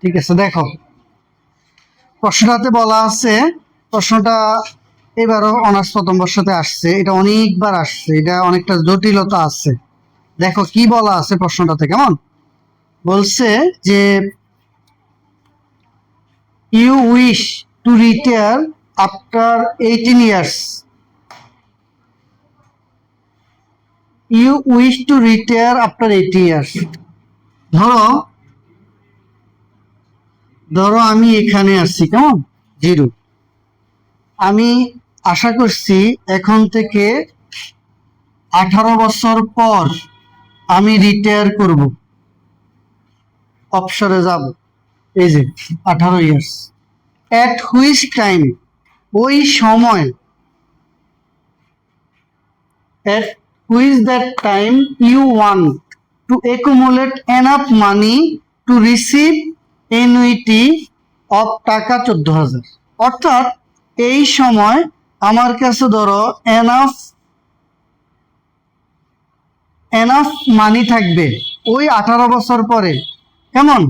ঠিক আছে, দেখো প্রশ্নটাতে বলা আছে, প্রশ্নটা এবারও অনার্স প্রথম বর্ষতে আসছে, এটা অনেকবার আসছে, এটা অনেকটা জটিলতা আছে। দেখো কি বলা আছে প্রশ্নটাতে, কেমন বলছে যে you wish to retire after 18 years, you wish to retire after 80 years. ধরো ধরো আমি এখানে আসছি, কেমন 0, আমি আশা করছি এখন থেকে 18 বছর পর আমি রিটায়ার করব, অবসরে যাব, এই যে 18 ইয়ার্স। এট হুইচ টাইম, ওই সময়, at which that time you want to accumulate enough money to receive annuity of টাকা 14,000। অর্থাৎ এই সময় আমার কাছে ধরো এনাফ মানি থাকবে ওই 18 বছর পরে, কেমন,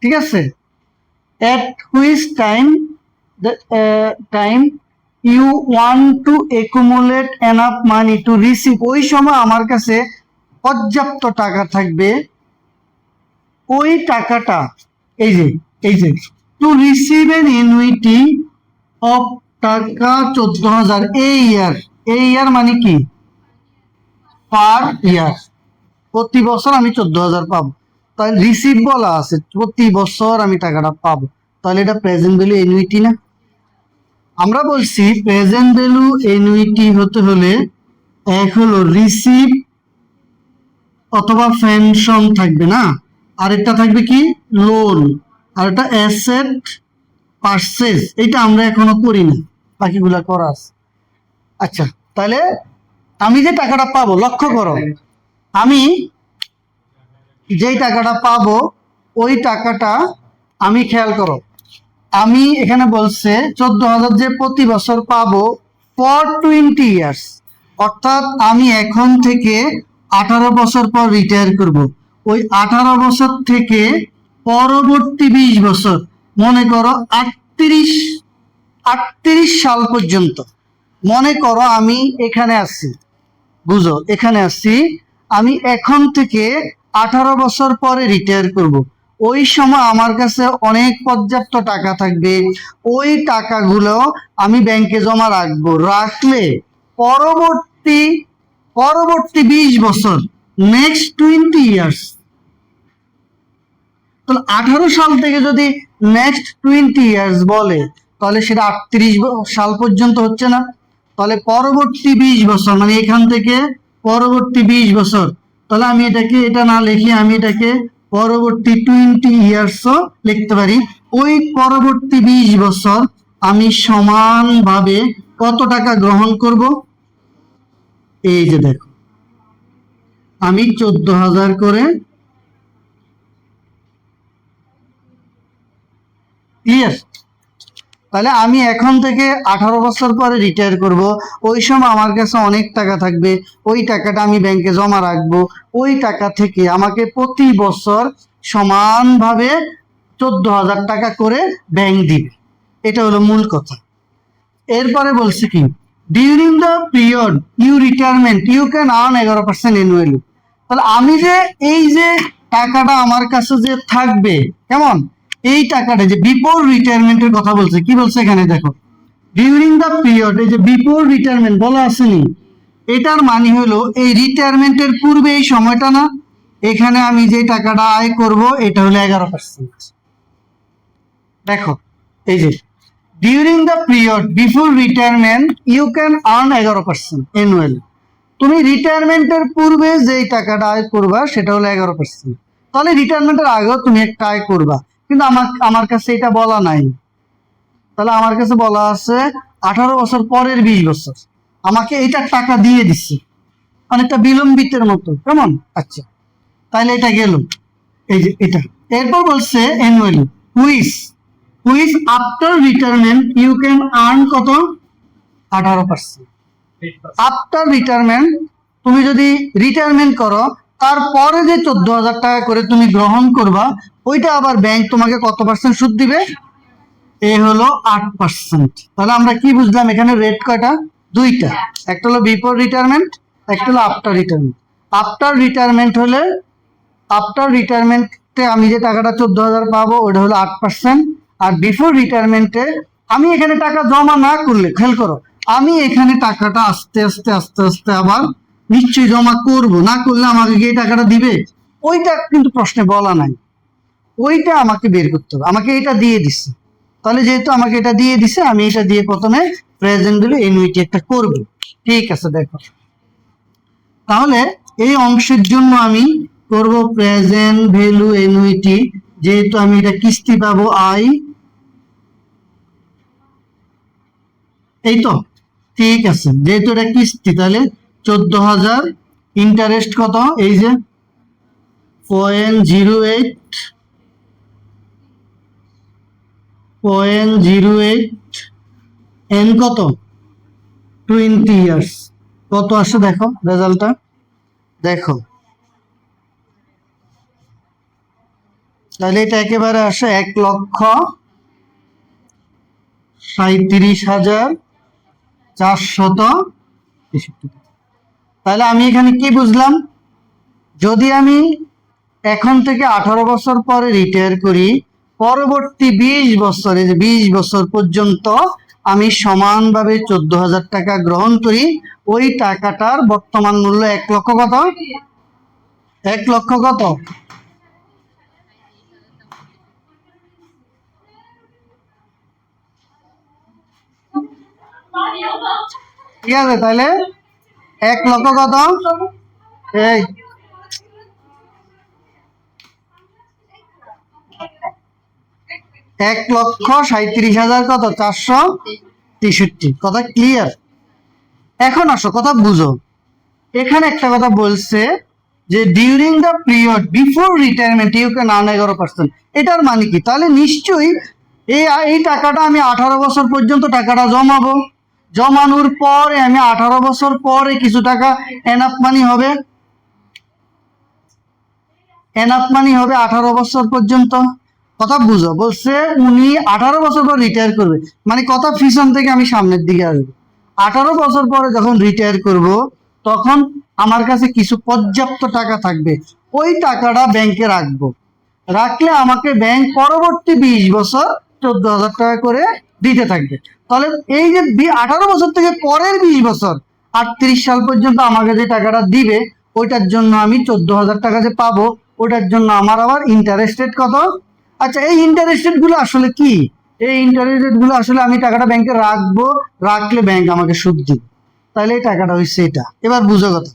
ঠিক আছে। at which time you want to accumulate enough money to receive, ওই সময় আমার কাছে পর্যাপ্ত টাকা থাকবে, ওই টাকাটা, এই যে to receive N annuity of টাকা 14,000 এই ইয়ার মানে কি, পার ইয়ার, প্রতি বছর আমি 14,000 পাবো। তাহলে রিসিভ বলা আছে, প্রতি বছর আমি টাকাটা পাবো, তাহলে এটা প্রেজেন্ট ভ্যালু অ্যানুইটি না। আমরা বলছি প্রেজেন্ট ভ্যালু অ্যানুইটি হতে হলে এক হলো রিসিভ অথবা পেনশন থাকবে না, আর এটা থাকবে কি লোন, আর এটা অ্যাসেট পারচেজ, এটা আমরা এখনো করি না, বাকিগুলা করা আছে। আচ্ছা, তাহলে আমি যে টাকাটা পাবো, লক্ষ্য করো, আমি যেই টাকাটা পাবো ওই টাকাটা, আমি খেয়াল করো, আমি এখানে বলছে 14,000 যে প্রতি বছর পাবো ফর 20 ইয়ার্স, অর্থাৎ আমি এখন থেকে 18 বছর পর রিটায়ার করব। ওই 18 বছর থেকে পরবর্তী 20 বছর, মনে করো 38 সাল পর্যন্ত, মনে করো আমি এখানে আসছি, বুঝো এখানে আসছি, আমি এখন থেকে 18 বছর পরে রিটায়ার করব। ওই সময় আমার কাছে অনেক পর্যাপ্ত টাকা থাকবে, ওই টাকাগুলো আমি ব্যাংকে জমা রাখবো, রাখলে পরবর্তী 20 বছর, নেক্সট 20 ইয়ার্স, তাহলে 18 সাল থেকে যদি নেক্সট 20 ইয়ার্স বলে, তাহলে সেটা 38 সাল পর্যন্ত হচ্ছে না। তাহলে পরবর্তী 20 বছর মানে এখান থেকে পরবর্তী 20 বছর, তাহলে আমি এটাকে এটা না লিখে আমি এটাকে পরবর্তী 20 ইয়ার্সও লিখতে পারি। ওই পরবর্তী 20 বছর আমি সমানভাবে কত টাকা গ্রহণ করব, এই যে দেখো আমি 14,000 করে, ক্লিয়ার। তাহলে আমি এখন থেকে 18 বছর পরে রিটায়ার করব, ওই সময় আমার কাছে অনেক টাকা থাকবে, ওই টাকাটা আমি ব্যাংকে জমা রাখবো, ওই টাকা থেকে আমাকে প্রতি বছর সমানভাবে 14,000 টাকা করে ব্যাংক দিবে, এটা হলো মূল কথা। এরপরে বলছে কি, during the period you retirement you can earn 11% annually. তাহলে আমি যে এই যে টাকাটা আমার কাছে যে থাকবে, কেমন, এই টাকাটা যে বিফোর রিটায়ারমেন্টের কথা বলছে, কি বলছে এখানে দেখো, ডিউরিং দ্য পিরিয়ড, এই যে বিফোর রিটায়ারমেন্ট বলা আসেনি, এটার মানে হলো এই রিটায়ারমেন্টের পূর্বে এই সময়টা না, এখানে আমি যে টাকাটা আয় করব এটা হলো 11%। দেখো এই যে during the period before retirement you can earn 11% annually, তুমি রিটায়ারমেন্টের পূর্বে যেই টাকাটা আয় করবা সেটা হলো 11%। তাহলে রিটায়ারমেন্টের আগেও তুমি একটা আয় করবা, কিন্তু আমার কাছে এটা বলা নাই। তাহলে আমার কাছে বলা আছে 18 বছর পরের 20 বছর আমাকে এইটার টাকা দিয়ে দিচ্ছে, অনেকটা বিলম্বিতের মতো, কেমন। আচ্ছা, তাহলে এটা গেল, এই যে এটা। এরপর বলছে annually which after retirement you can earn কত, 18%। আফটার রিটায়ারমেন্ট, তুমি যদি রিটায়ারমেন্ট করো তারপরে যে 14,000 টাকা করে তুমি গ্রহণ করবা, ওইটা আবার ব্যাংক তোমাকে কত পার্সেন্ট সুদ দিবে? এ হলো 8%। তাহলে আমরা কি বুঝলাম, এখানে রেট কয়টা? দুইটা, একটা হলো বিফোর রিটায়ারমেন্ট, একটা হলো আফটার রিটায়ারমেন্ট। আফটার রিটায়ারমেন্ট হলে, আফটার রিটায়ারমেন্টে আমি যে টাকাটা 14,000 পাবো ওটা হলো 8%। আর বিফোর রিটায়ারমেন্টে আমি এখানে টাকা জমা না করলে, খেয়াল করো, আমি এখানে টাকাটা আস্তে আস্তে আস্তে আস্তে আবার নিশ্চয়ই জমা করব, না করলে আমাকে গিয়ে টাকাটা দিবে? ওইটা কিন্তু প্রশ্নে বলা নাই, ওইটা আমাকে বের করতে হবে। আমাকে এটা দিয়ে দিচ্ছে, তাহলে যেহেতু আমাকে এটা দিয়ে দিছে, আমি এটা দিয়ে প্রথমে প্রেজেন্ট ভ্যালু এনুইটি একটা করব। ঠিক আছে, দেখো তাহলে এই অংশের জন্য আমি করব প্রেজেন্ট ভ্যালু এনুইটি। যেহেতু আমি এটা কিস্তি পাবো আই, এই তো ঠিক আছে, যেহেতু এটা কিস্তি তাহলে 14,000, ইন্টারেস্ট কত? এই যে 0.08 এন কত? 20 ইয়ার্স। কত আসে দেখো রেজাল্টটা, দেখো তাহলে এটা একেবারে আসে 1,37,463। তাহলে আমি এখানে কি বুঝলাম, যদি আমি এখন থেকে 18 বছর পরে রিটায়ার করি, পরবর্তী 20 বছরে, যে 20 বছর পর্যন্ত আমি সমানভাবে 14,000 টাকা গ্রহণ করি, ওই টাকাটার বর্তমান মূল্য 1 লক্ষ কত? 1 লক্ষ কত? ঠিক আছে, তাহলে 1 লক্ষ কত? এই 1,37,000 কত? 463। কথা ক্লিয়ার? এখন আসো, কথা বুঝো। এখানে একটা কথা বলছে যে during the period before retirement you can earn 11%। এটার মানে কি? তাহলে নিশ্চয়ই এই টাকাটা আমি 18 বছর পর্যন্ত টাকাটা জমাবো, জমানোর পরে আমি 18 বছর পরে কিছু টাকা এনাফ মানি হবে, এনাফ মানি হবে 18 বছর পর্যন্ত। কথা বুঝো, বলছে উনি 18 বছর পর রিটায়ার করবে, মানে কথা পিছন থেকে আমি সামনের দিকে আসবো। 18 বছর পরে যখন রিটায়ার করব, তখন আমার কাছে কিছু পর্যাপ্ত টাকা থাকবে, ওই টাকাটা ব্যাংকে রাখবো। রাখলে আমাকে ব্যাংক পরবর্তী 20 বছর 14,000 টাকা করে দিতে থাকবে। তাহলে এই যে 18 বছর থেকে পরের 20 বছর 38 সাল পর্যন্ত আমাকে যে টাকাটা দিবে, ওইটার জন্য আমি 14,000 টাকা যে পাবো, ওটার জন্য আমার আবার ইন্টারেস্ট রেট কত? আচ্ছা, এই ইন্টারেস্ট রেট গুলো আসলে কি? এই ইন্টারেস্ট রেট গুলো আসলে আমি টাকাটা ব্যাংকে রাখবো, রাখলে ব্যাংক আমাকে সুদ দিবে। তাহলে এই টাকাটা হচ্ছে এটা। এবার বুঝো কথা,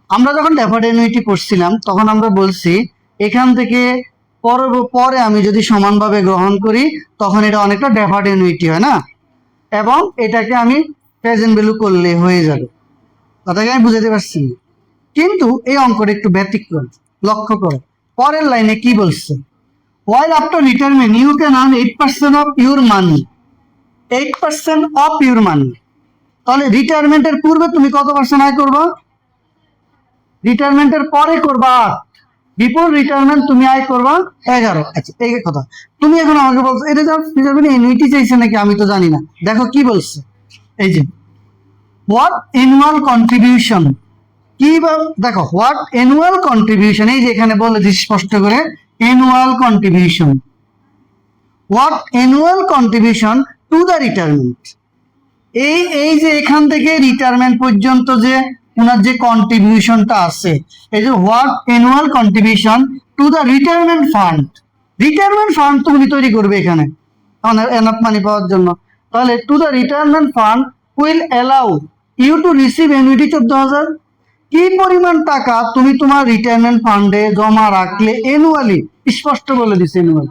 আমরা যখন ডেফার্ড অ্যানুইটি করছিলাম তখন আমরা বলছি এখান থেকে পরে আমি যদি সমানভাবে গ্রহণ করি, তখন এটা অনেকটা ডেফার্ড অ্যানুইটি হয় না, এবং এটাকে আমি প্রেজেন্ট ভ্যালু করলে হয়ে যাবে। কথাকে আমি বুঝাতে পারছি? কিন্তু এই অঙ্কটা একটু ব্যতিক্রম, লক্ষ্য করো পরের লাইনে কি বলছে, while after retirement you can earn 8% of your money, 8% of your money। তাহলে রিটায়ারমেন্টের পূর্বে তুমি কত পার্সেন্ট আয় করবা? রিটায়ারমেন্টের পরে করবা 8, বিফোর রিটায়ারমেন্ট তুমি আয় করবা 11। আচ্ছা, এই কথা তুমি এখন আমাকে বলছো এটা যা এনুইটি চাইছে নাকি, আমি তো জানি না। দেখো কি বলছে, এই যে হোয়াট অ্যানুয়াল কন্ট্রিবিউশন, কি দেখো হোয়াট অ্যানুয়াল কন্ট্রিবিউশন, এই যে এখানে বলে দিচ্ছি স্পষ্ট করে, annual contribution, what annual contribution to the retirement. এই যে এখান থেকে রিটায়ারমেন্ট পর্যন্ত যে ওনার যে কন্ট্রিবিউশনটা আছে, এই যে what annual contribution to the retirement fund. Retirement fund তুমি তৈরি করবে এখানে এনাফ মানি পাওয়ার জন্য। তাহলে to the retirement fund will allow you to receive annuity 14,000। কি পরিমাণ টাকা তুমি তোমার রিটায়ারমেন্ট ফান্ডে জমা রাখলে অ্যানুয়ালি, স্পষ্ট বলে দিচ্ছে অ্যানুয়াল।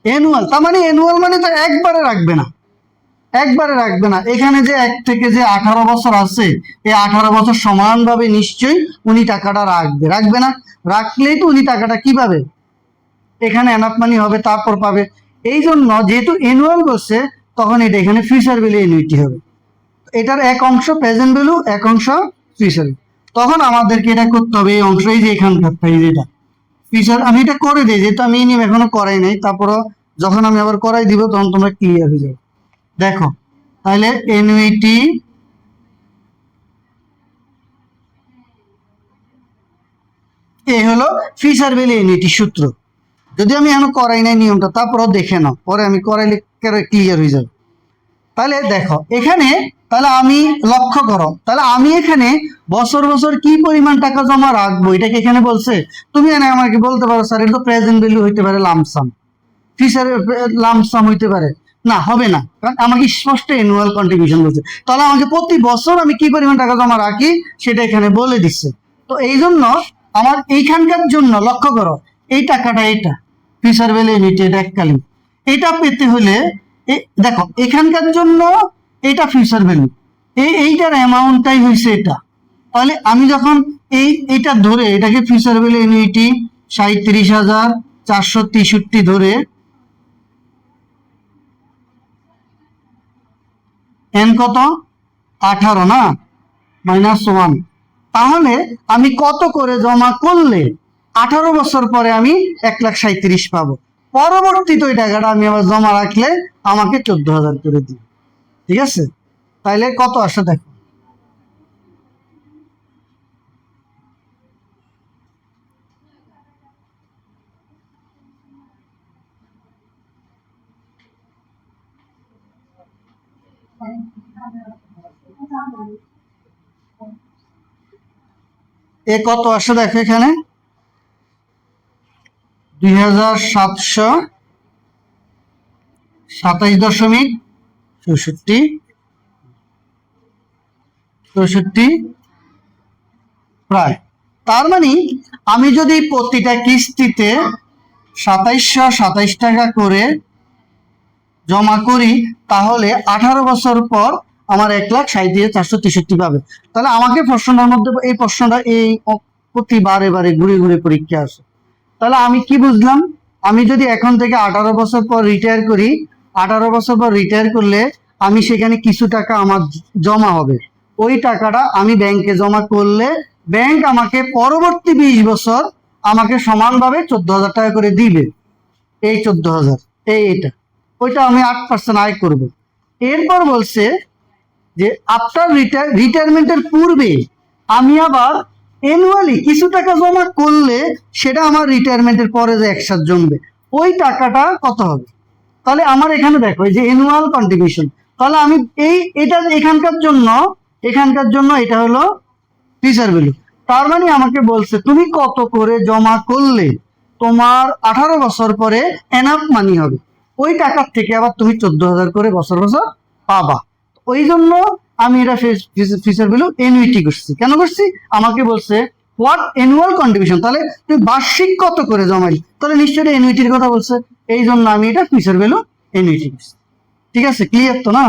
অ্যানুয়াল তার মানে, অ্যানুয়াল মানে তো একবারে রাখবে না, একবারে রাখবে না। এখানে যে 1 থেকে যে 18 বছর আছে, এই 18 বছর সমানভাবে নিশ্চয়ই উনি টাকাটা রাখবে না? রাখলেই তো উনি টাকাটা কি পাবে? এখানে এনাফ মানি হবে, তারপর পাবে। এই জন্য যেহেতু অ্যানুয়াল বলছে, তখন এটা এখানে ফিউচার ভ্যালু এনুইটি হবে। এটার এক অংশ প্রেজেন্ট ভ্যালু, এক অংশ ফিউচার। তখন আমাদেরকে এটা করতে হবে, এই অংশ, এই যে এখানকার এই যেটা ফিচার, আমি এটা করে দিই, যেহেতু আমি এই নিয়ম এখনো করাই নাই, তারপরও যখন আমি আবার করাই দিব তখন তোমরা ক্লিয়ার হয়ে যাবে। দেখো তাহলে এনুইটি এই হলো ফিচার ভ্যালু এনুইটি সূত্র। যদি আমি এখনো করাই নাই নিয়মটা, তারপরও দেখে নাও, পরে আমি করাইলে ক্লিয়ার হয়ে যাবে। তাহলে দেখো এখানে, তাহলে আমি লক্ষ্য করো, তাহলে আমি এখানে বছর বছর কি পরিমাণ টাকা জমা রাখবো এটাকে এখানে বলছে। তুমি এনে আমাকে বলতে পারো স্যার এটা তো প্রেজেন্ট ভ্যালু হইতে পারে লামসাম, ফিচার লামসাম হইতে পারে, না হবে না, কারণ আমাকে স্পষ্ট অ্যানুয়াল কন্ট্রিবিউশন বলছে। তাহলে আমাকে প্রতি বছর আমি কি পরিমাণ টাকা জমা রাখি সেটা এখানে বলে দিচ্ছে। তো এই জন্য আমার এইখানকার জন্য লক্ষ্য করো, এই টাকাটা এটা ফিচার ভ্যালু ইউনিট, এটা এককালীন, এটা পেতে হলে দেখো এখানকার জন্য এটা ফিউচার ভ্যালু, এইটার অ্যামাউন্টটাই হয়েছে এটা। তাহলে আমি যখন এইটা ধরে এটাকে ফিউচার ভ্যালু ইউনিটি 37,463 ধরে এন কত 18 না -1, তাহলে আমি কত করে জমা করলে 18 বছর পরে আমি 1,37,000 পাবো। পরবর্তীতে ওই টাকাটা আমি আবার জমা রাখলে আমাকে 14,000 করে দিই। ঠিক আছে, তাইলে কত আসে দেখো, এ কত আসে দেখো এখানে 2,727.64 প্রায়। তার মানে আমি যদি প্রতিটা কিস্তিতে 2,727 টাকা করে জমা করি, তাহলে 18 বছর পর আমার 1,37,463 পাবে। তাহলে আমাকে প্রশ্নটার মধ্যে এই প্রশ্নটা এই প্রতিবারে ঘুরে ঘুরে পরীক্ষা আসে। তাহলে আমি কি বুঝলাম, আমি যদি এখন থেকে 18 বছর পর রিটায়ার করি, 18 বছর পর রিটায়ার করলে আমি সেখানে কিছু টাকা আমার জমা হবে, ওই টাকাটা আমি ব্যাংকে জমা করলে ব্যাংক আমাকে পরবর্তী 20 বছর আমাকে সমানভাবে 14,000 টাকা করে দিবে। এই 14,000 এটা ওইটা আমি 8% আয় করব। এরপর বলছে যে আফটার রিটায়ারমেন্টের পূর্বে আমি আবার অ্যানুয়ালি কিছু টাকা জমা করলে সেটা আমার রিটায়ারমেন্টের পরে যে একসাথে জমবে, ওই টাকাটা কত হবে। তাহলে আমার এখানে দেখো এই যে অ্যানুয়াল কন্ট্রিবিউশন, তাহলে আমি এটা এখানকার জন্য এটা হলো ফিচার ভ্যালু। তার মানে আমাকে বলছে তুমি কত করে জমা করলে তোমার 18 বছর পরে এনাফ মানি হবে, ওই টাকার থেকে আবার তুমি 14,000 করে বছর বছর পাবা। ওই জন্য আমি এটা ফিচার ভ্যালু এনুইটি করছি। কেন করছি, আমাকে বলছে হোয়াট অ্যানুয়াল কন্ট্রিবিউশন, তাহলে তুমি বার্ষিক কত করে জমাইল, তাহলে নিশ্চয়ই এনুইটির কথা বলছে, এই জন্য আমি এটা ফিচার ভ্যালু এনুইটি করছি। ঠিক আছে, ক্লিয়ার তো না?